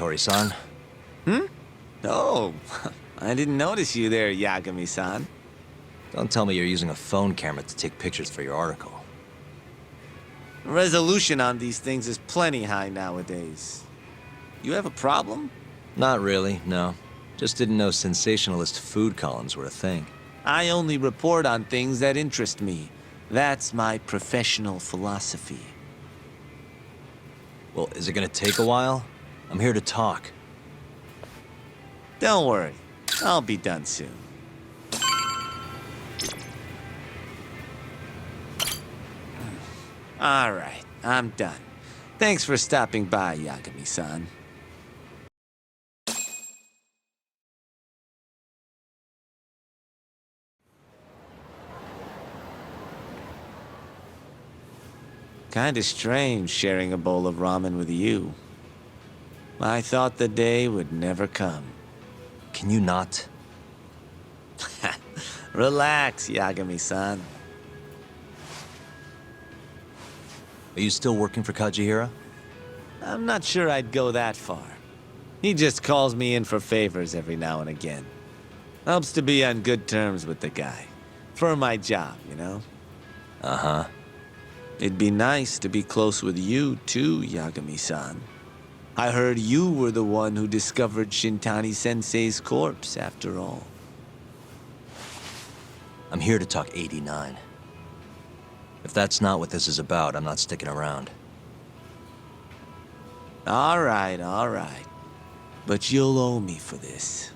Laboratory-san. Oh, I didn't notice you there, Yagami-san. Don't tell me you're using a phone camera to take pictures for your article. Resolution on these things is plenty high nowadays. You have a problem? Not really, no. Just didn't know sensationalist food columns were a thing. I only report on things that interest me. That's my professional philosophy. Well, is it gonna take a while? I'm here to talk. Don't worry, I'll be done soon. All right, I'm done. Thanks for stopping by, Yagami-san. Kinda strange sharing a bowl of ramen with you. I thought the day would never come. Can you not? Relax, Yagami-san. Are you still working for Kajihira? I'm not sure I'd go that far. He just calls me in for favors every now and again. Helps to be on good terms with the guy. For my job, you know? Uh-huh. It'd be nice to be close with you, too, Yagami-san. I heard you were the one who discovered Shintani-sensei's corpse, after all. I'm here to talk 89. If that's not what this is about, I'm not sticking around. All right. But you'll owe me for this.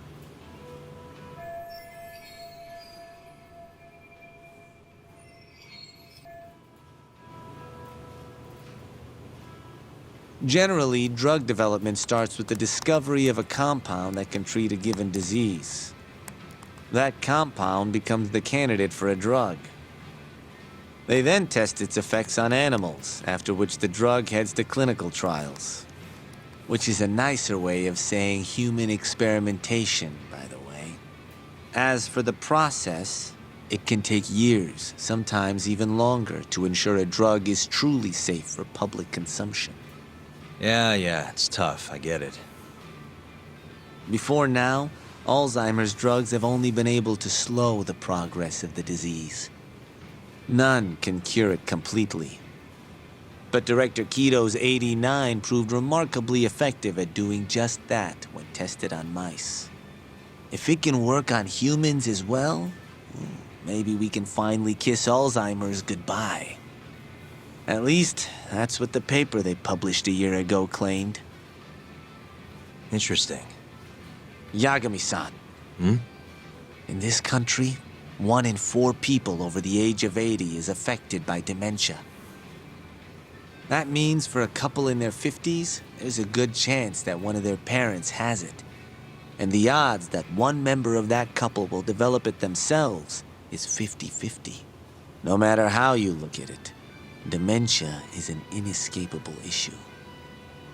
Generally, drug development starts with the discovery of a compound that can treat a given disease. That compound becomes the candidate for a drug. They then test its effects on animals, after which the drug heads to clinical trials. Which is a nicer way of saying human experimentation, by the way. As for the process, it can take years, sometimes even longer, to ensure a drug is truly safe for public consumption. Yeah, it's tough, I get it. Before now, Alzheimer's drugs have only been able to slow the progress of the disease. None can cure it completely. But Director Kito's 89 proved remarkably effective at doing just that when tested on mice. If it can work on humans as well, maybe we can finally kiss Alzheimer's goodbye. At least, that's what the paper they published a year ago claimed. Interesting. Yagami-san. In this country, 1 in 4 people over the age of 80 is affected by dementia. That means for a couple in their 50s, there's a good chance that one of their parents has it. And the odds that one member of that couple will develop it themselves is 50-50. No matter how you look at it, dementia is an inescapable issue.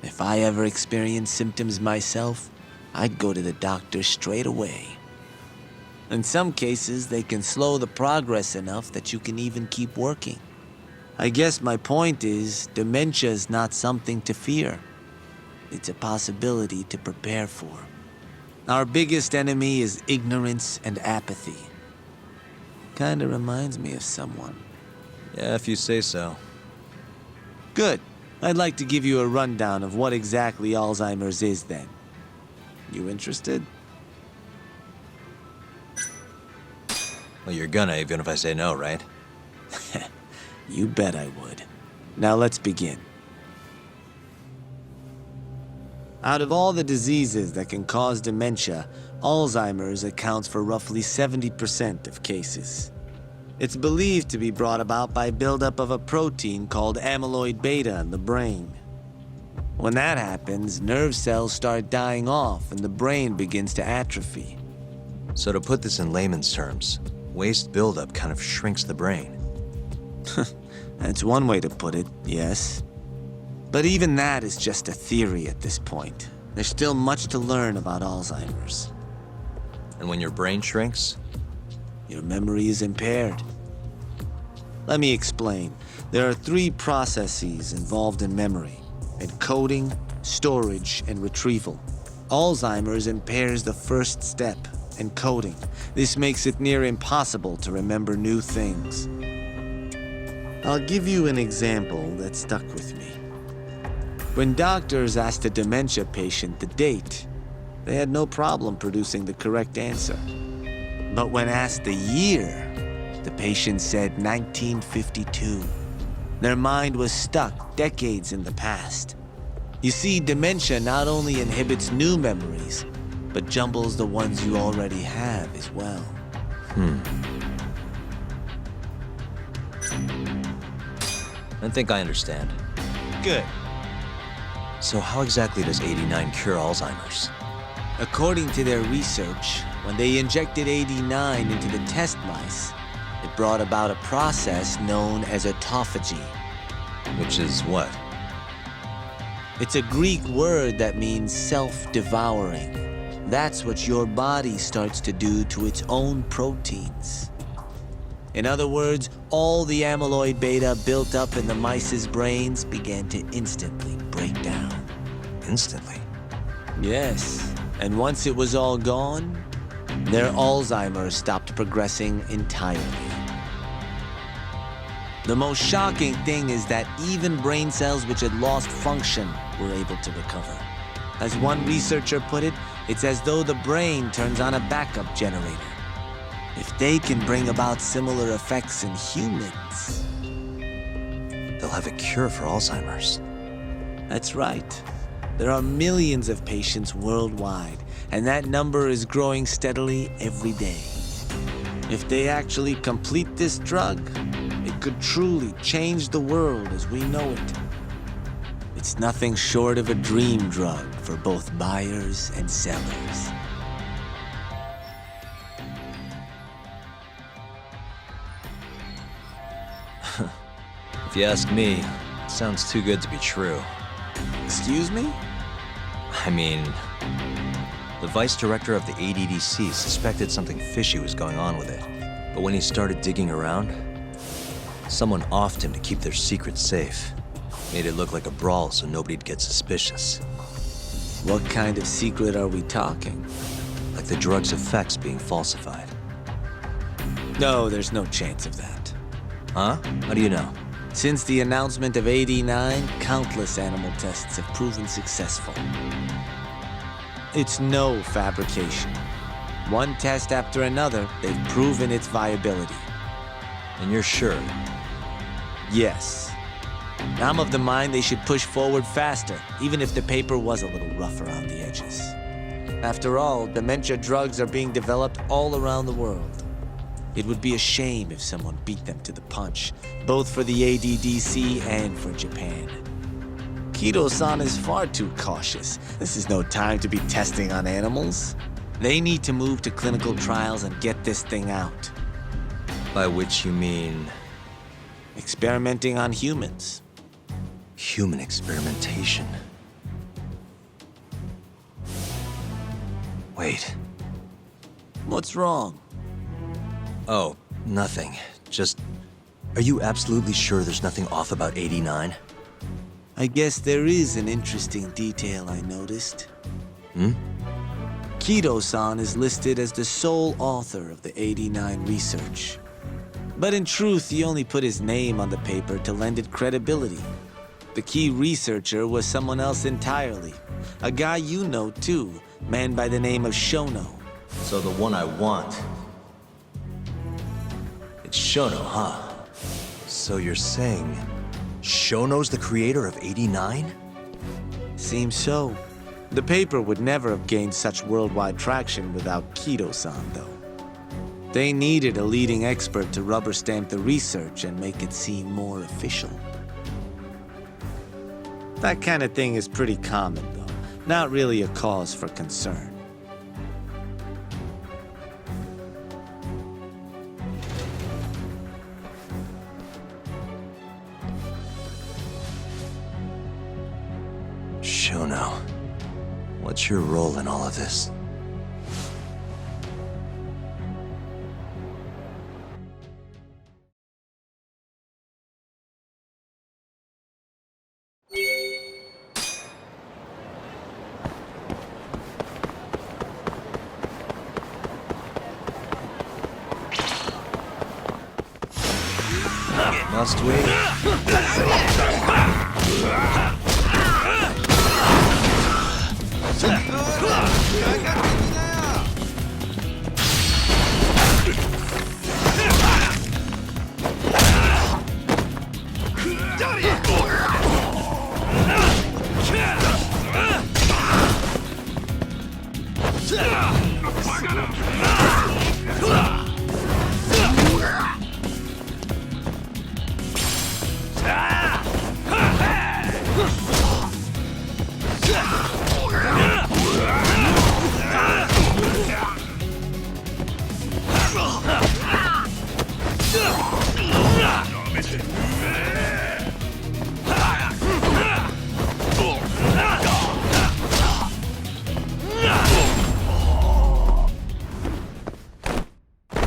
If I ever experienced symptoms myself, I'd go to the doctor straight away. In some cases, they can slow the progress enough that you can even keep working. I guess my point is, dementia is not something to fear. It's a possibility to prepare for. Our biggest enemy is ignorance and apathy. Kinda reminds me of someone. Yeah, if you say so. Good. I'd like to give you a rundown of what exactly Alzheimer's is then. You interested? Well, you're gonna, even if I say no, right? You bet I would. Now let's begin. Out of all the diseases that can cause dementia, Alzheimer's accounts for roughly 70% of cases. It's believed to be brought about by buildup of a protein called amyloid beta in the brain. When that happens, nerve cells start dying off and the brain begins to atrophy. So to put this in layman's terms, waste buildup kind of shrinks the brain. That's one way to put it, yes. But even that is just a theory at this point. There's still much to learn about Alzheimer's. And when your brain shrinks? Your memory is impaired. Let me explain. There are 3 processes involved in memory: encoding, storage, and retrieval. Alzheimer's impairs the first step, encoding. This makes it near impossible to remember new things. I'll give you an example that stuck with me. When doctors asked a dementia patient the date, they had no problem producing the correct answer. But when asked the year, the patient said 1952. Their mind was stuck decades in the past. You see, dementia not only inhibits new memories, but jumbles the ones you already have as well. I think I understand. Good. So how exactly does 89 cure Alzheimer's? According to their research, when they injected 89 into the test mice, it brought about a process known as autophagy. Which is what? It's a Greek word that means self-devouring. That's what your body starts to do to its own proteins. In other words, all the amyloid beta built up in the mice's brains began to instantly break down. Instantly? Yes, and once it was all gone, their Alzheimer's stopped progressing entirely. The most shocking thing is that even brain cells which had lost function were able to recover. As one researcher put it, it's as though the brain turns on a backup generator. If they can bring about similar effects in humans, They'll have a cure for Alzheimer's. that's right. There are millions of patients worldwide, and that number is growing steadily every day. If they actually complete this drug, it could truly change the world as we know it. It's nothing short of a dream drug for both buyers and sellers. If you ask me, it sounds too good to be true. Excuse me? I mean, the vice director of the ADDC suspected something fishy was going on with it. But when he started digging around, someone offed him to keep their secret safe. Made it look like a brawl so nobody'd get suspicious. What kind of secret are we talking? Like the drug's effects being falsified. No, there's no chance of that. Huh? How do you know? Since the announcement of 89, countless animal tests have proven successful. It's no fabrication. One test after another, they've proven its viability. And you're sure? Yes. I'm of the mind they should push forward faster, even if the paper was a little rough around the edges. After all, dementia drugs are being developed all around the world. It would be a shame if someone beat them to the punch, both for the ADDC and for Japan. Kido-san is far too cautious. This is no time to be testing on animals. They need to move to clinical trials and get this thing out. By which you mean Experimenting on humans. human experimentation. Wait. What's wrong? Oh, nothing. Just, are you absolutely sure there's nothing off about 89? I guess there is an interesting detail I noticed. Kido-san is listed as the sole author of the 89 research. But in truth, he only put his name on the paper to lend it credibility. The key researcher was someone else entirely. A guy you know too, man by the name of Shono. So the one I want. It's Shono, huh? So you're saying Shono's the creator of 89? Seems so. The paper would never have gained such worldwide traction without Kido-san, though. They needed a leading expert to rubber stamp the research and make it seem more official. That kind of thing is pretty common, though. Not really a cause for concern. Shono, what's your role in all of this? Must we?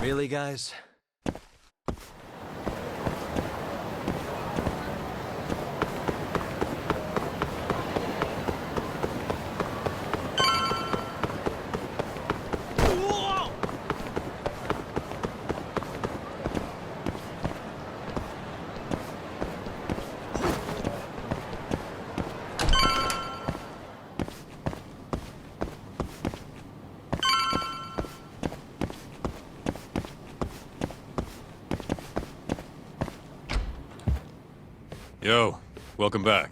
Really, guys? Yo, welcome back.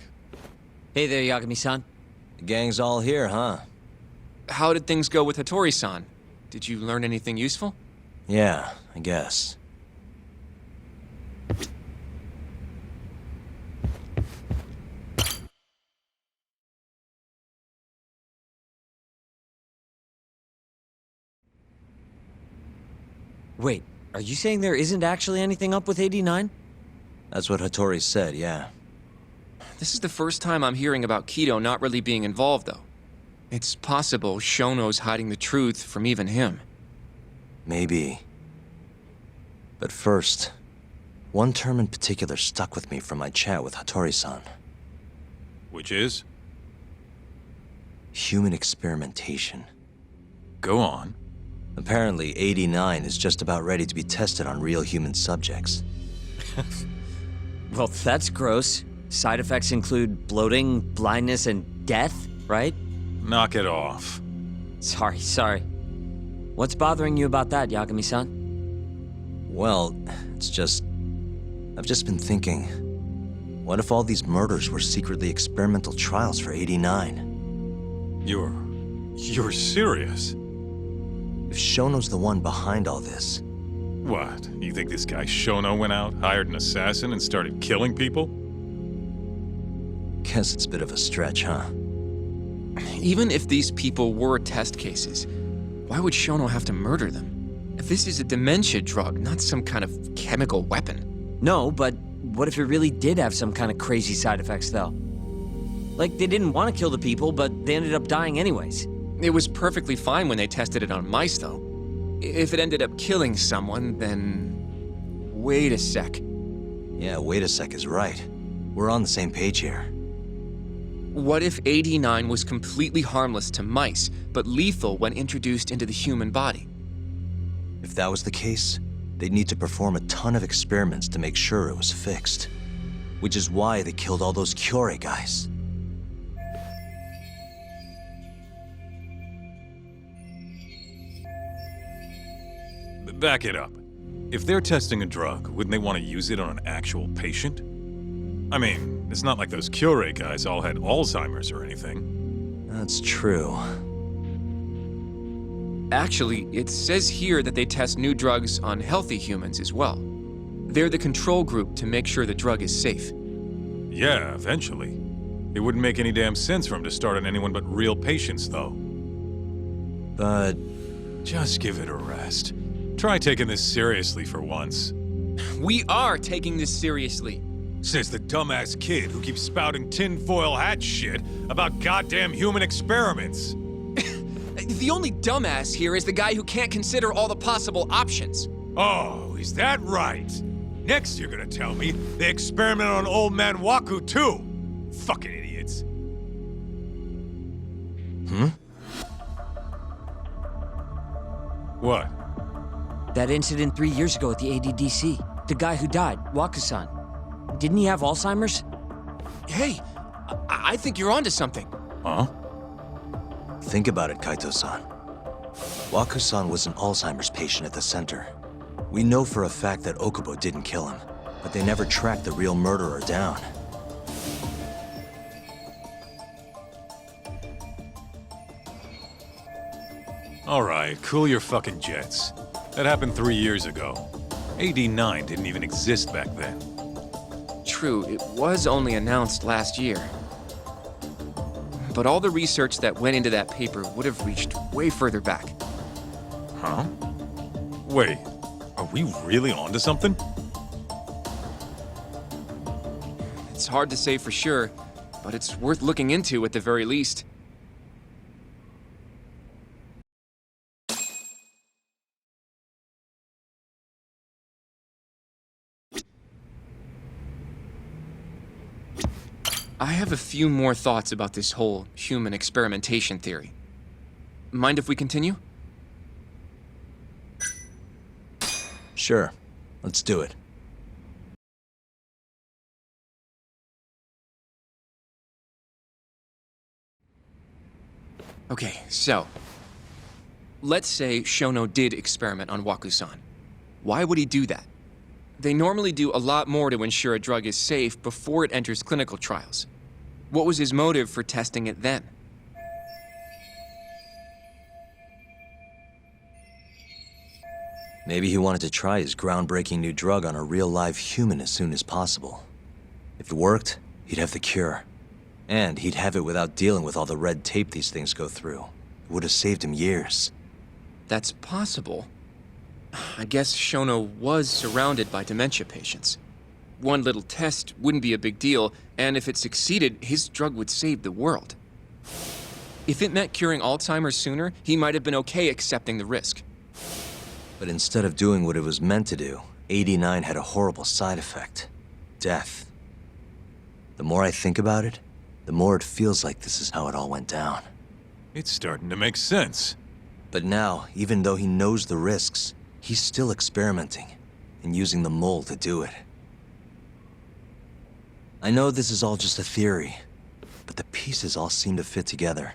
Hey there, Yagami-san. The gang's all here, huh? How did things go with Hattori-san? Did you learn anything useful? Yeah, I guess. Wait, are you saying there isn't actually anything up with 89? That's what Hattori said, yeah. This is the first time I'm hearing about Kido not really being involved, though. It's possible Shono's hiding the truth from even him. Maybe. But first, one term in particular stuck with me from my chat with Hattori-san. Which is? Human experimentation. Go on. Apparently, 89 is just about ready to be tested on real human subjects. Well, that's gross. Side effects include bloating, blindness, and death, right? Knock it off. Sorry. What's bothering you about that, Yagami-san? Well, it's just... I've just been thinking... What if all these murders were secretly experimental trials for 89? You're serious? If Shono's the one behind all this... What? You think this guy Shono went out, hired an assassin, and started killing people? Guess it's a bit of a stretch, huh? Even if these people were test cases, why would Shono have to murder them? If this is a dementia drug, not some kind of chemical weapon. No, but what if it really did have some kind of crazy side effects, though? Like, they didn't want to kill the people, but they ended up dying anyways. It was perfectly fine when they tested it on mice, though. If it ended up killing someone, then... Wait a sec. Yeah, wait a sec is right. We're on the same page here. What if 89 was completely harmless to mice, but lethal when introduced into the human body? If that was the case, they'd need to perform a ton of experiments to make sure it was fixed. Which is why they killed all those Kyorei guys. Back it up. If they're testing a drug, wouldn't they want to use it on an actual patient? I mean, it's not like those Kyorei guys all had Alzheimer's or anything. That's true. Actually, it says here that they test new drugs on healthy humans as well. They're the control group to make sure the drug is safe. Yeah, eventually. It wouldn't make any damn sense for him to start on anyone but real patients, though. But... Just give it a rest. Try taking this seriously for once. We are taking this seriously. Says the dumbass kid who keeps spouting tinfoil hat shit about goddamn human experiments. The only dumbass here is the guy who can't consider all the possible options. Oh, is that right? Next you're gonna tell me they experiment on old man Waku too. Fucking idiots. What? That incident 3 years ago at the ADDC. The guy who died, Waku-san. didn't he have Alzheimer's? Hey, I think you're onto something. Huh? Think about it, Kaito-san. Waku-san was an Alzheimer's patient at the center. We know for a fact that Okubo didn't kill him, but they never tracked the real murderer down. All right, cool your fucking jets. That happened 3 years ago. AD9 didn't even exist back then. True, it was only announced last year. But all the research that went into that paper would have reached way further back. Huh? Wait, are we really onto something? It's hard to say for sure, but it's worth looking into at the very least. I have a few more thoughts about this whole human experimentation theory. Mind if we continue? Sure, let's do it. Okay, so let's say Shono did experiment on Waku-san. Why would he do that? They normally do a lot more to ensure a drug is safe before it enters clinical trials. What was his motive for testing it then? Maybe he wanted to try his groundbreaking new drug on a real live human as soon as possible. If it worked, he'd have the cure. And he'd have it without dealing with all the red tape these things go through. It would have saved him years. That's possible. I guess Shono was surrounded by dementia patients. One little test wouldn't be a big deal, and if it succeeded, his drug would save the world. If it meant curing Alzheimer's sooner, he might have been okay accepting the risk. But instead of doing what it was meant to do, 89 had a horrible side effect. Death. The more I think about it, the more it feels like this is how it all went down. It's starting to make sense. But now, even though he knows the risks, he's still experimenting and using the mole to do it. I know this is all just a theory, but the pieces all seem to fit together.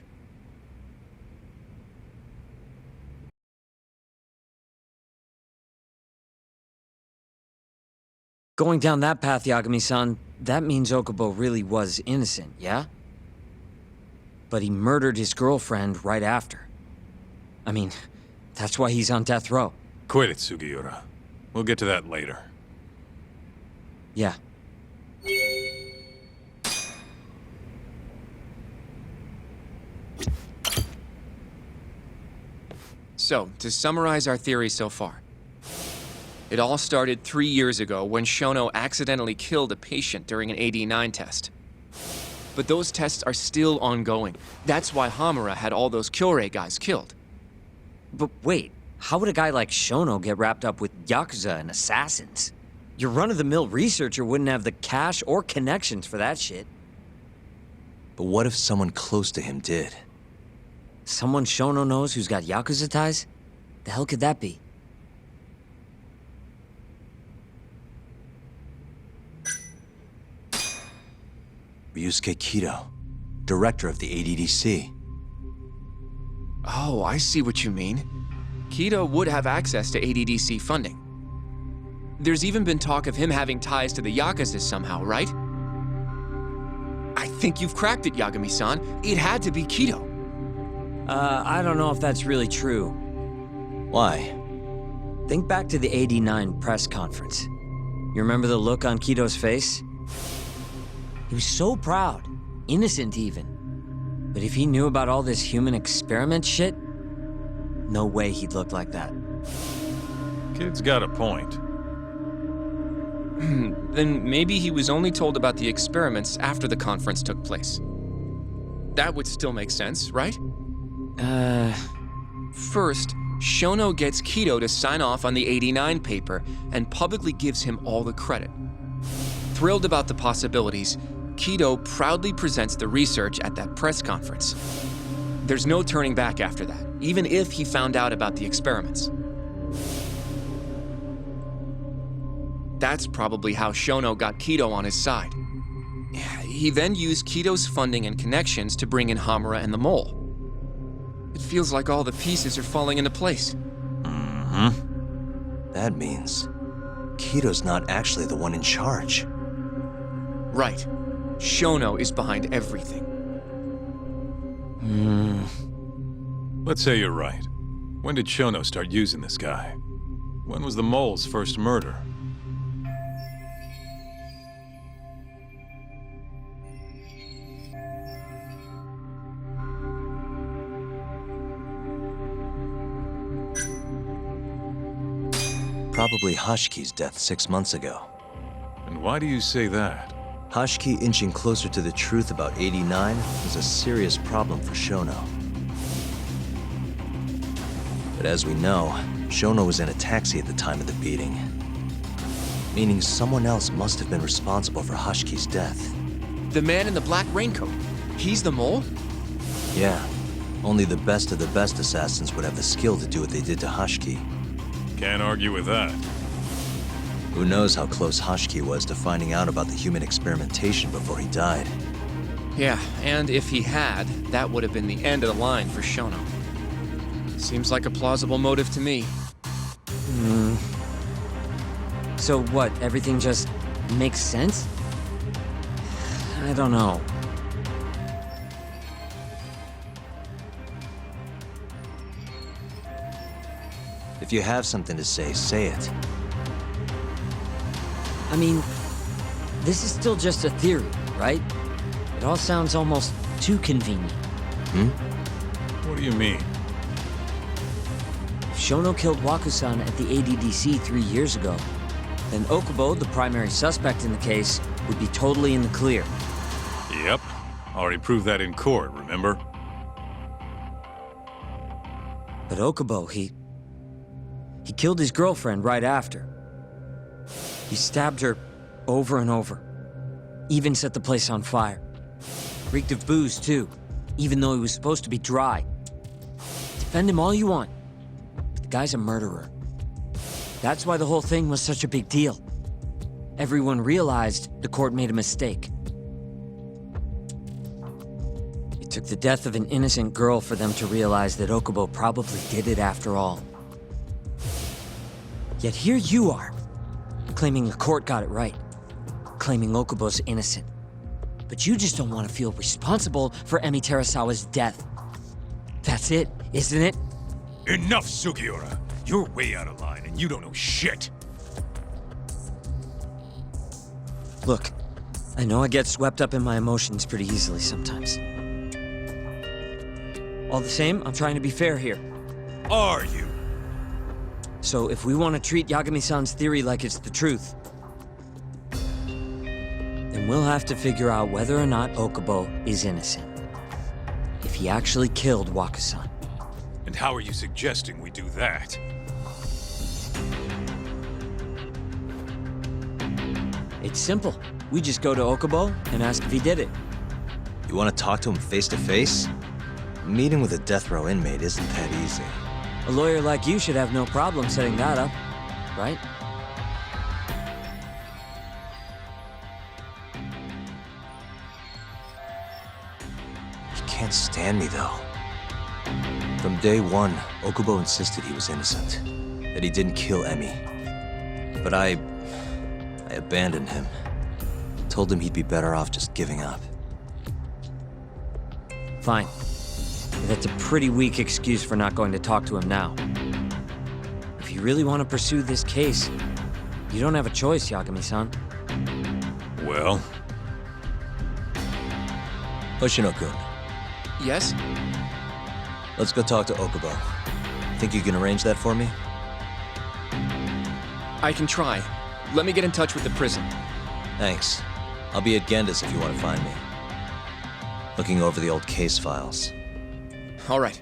Going down that path, Yagami-san, that means Okubo really was innocent, yeah? But he murdered his girlfriend right after. I mean, that's why he's on death row. Quit it, Sugiura. We'll get to that later. Yeah. So, to summarize our theory so far. It all started 3 years ago when Shono accidentally killed a patient during an AD9 test. But those tests are still ongoing. That's why Hamura had all those Kyorei guys killed. But wait, how would a guy like Shono get wrapped up with Yakuza and assassins? Your run-of-the-mill researcher wouldn't have the cash or connections for that shit. But what if someone close to him did? Someone Shono knows who's got Yakuza ties? The hell could that be? Ryusuke Kido, director of the ADDC. Oh, I see what you mean. Kido would have access to ADDC funding. There's even been talk of him having ties to the Yakuza somehow, right? I think you've cracked it, Yagami-san. It had to be Kido. I don't know if that's really true. Why? Think back to the '89 press conference. You remember the look on Kido's face? He was so proud, innocent even. But if he knew about all this human experiment shit, no way he'd look like that. Kid's got a point. Then maybe he was only told about the experiments after the conference took place. That would still make sense, right? First, Shono gets Kido to sign off on the '89 paper and publicly gives him all the credit. Thrilled about the possibilities, Kido proudly presents the research at that press conference. There's no turning back after that, even if he found out about the experiments. That's probably how Shono got Kido on his side. He then used Kido's funding and connections to bring in Hamura and the Mole. It feels like all the pieces are falling into place. That means Kido's not actually the one in charge. Right. Shono is behind everything. Let's say you're right. When did Shono start using this guy? When was the Mole's first murder? Probably Hashki's death 6 months ago. And why do you say that? Hashki inching closer to the truth about 89 was a serious problem for Shono. But as we know, Shono was in a taxi at the time of the beating. Meaning someone else must have been responsible for Hashki's death. The man in the black raincoat. He's the Mole? Yeah, only the best of the best assassins would have the skill to do what they did to Hashki. Can't argue with that. Who knows how close Hashki was to finding out about the human experimentation before he died. Yeah, and if he had, that would have been the end of the line for Shono. Seems like a plausible motive to me. So what, everything just makes sense? I don't know. If you have something to say it. I mean, this is still just a theory, right? It all sounds almost too convenient. What do you mean? If Shono killed Wakusan at the ADDC 3 years ago, then Okubo, the primary suspect in the case, would be totally in the clear. Yep. Already proved that in court, remember? But Okubo, he killed his girlfriend right after. He stabbed her over and over. Even set the place on fire. Reeked of booze, too, even though he was supposed to be dry. Defend him all you want, but the guy's a murderer. That's why the whole thing was such a big deal. Everyone realized the court made a mistake. It took the death of an innocent girl for them to realize that Okubo probably did it after all. Yet here you are, claiming the court got it right, claiming Okubo's innocent. But you just don't want to feel responsible for Emi Terasawa's death. That's it, isn't it? Enough, Sugiura! You're way out of line, and you don't know shit! Look, I know I get swept up in my emotions pretty easily sometimes. All the same, I'm trying to be fair here. Are you? So if we want to treat Yagami-san's theory like it's the truth, then we'll have to figure out whether or not Okubo is innocent. If he actually killed Wakusan. And how are you suggesting we do that? It's simple. We just go to Okubo and ask if he did it. You want to talk to him face to face? A meeting with a death row inmate isn't that easy. A lawyer like you should have no problem setting that up, right? He can't stand me, though. From day one, Okubo insisted he was innocent, that he didn't kill Emi. But I abandoned him. Told him he'd be better off just giving up. Fine. But that's a pretty weak excuse for not going to talk to him now. If you really want to pursue this case, you don't have a choice, Yagami-san. Well, Hoshino-kun, Yes? let's go talk to Okubo. Think you can arrange that for me? I can try. Let me get in touch with the prison. Thanks. I'll be at Genda's if you want to find me. Looking over the old case files. All right.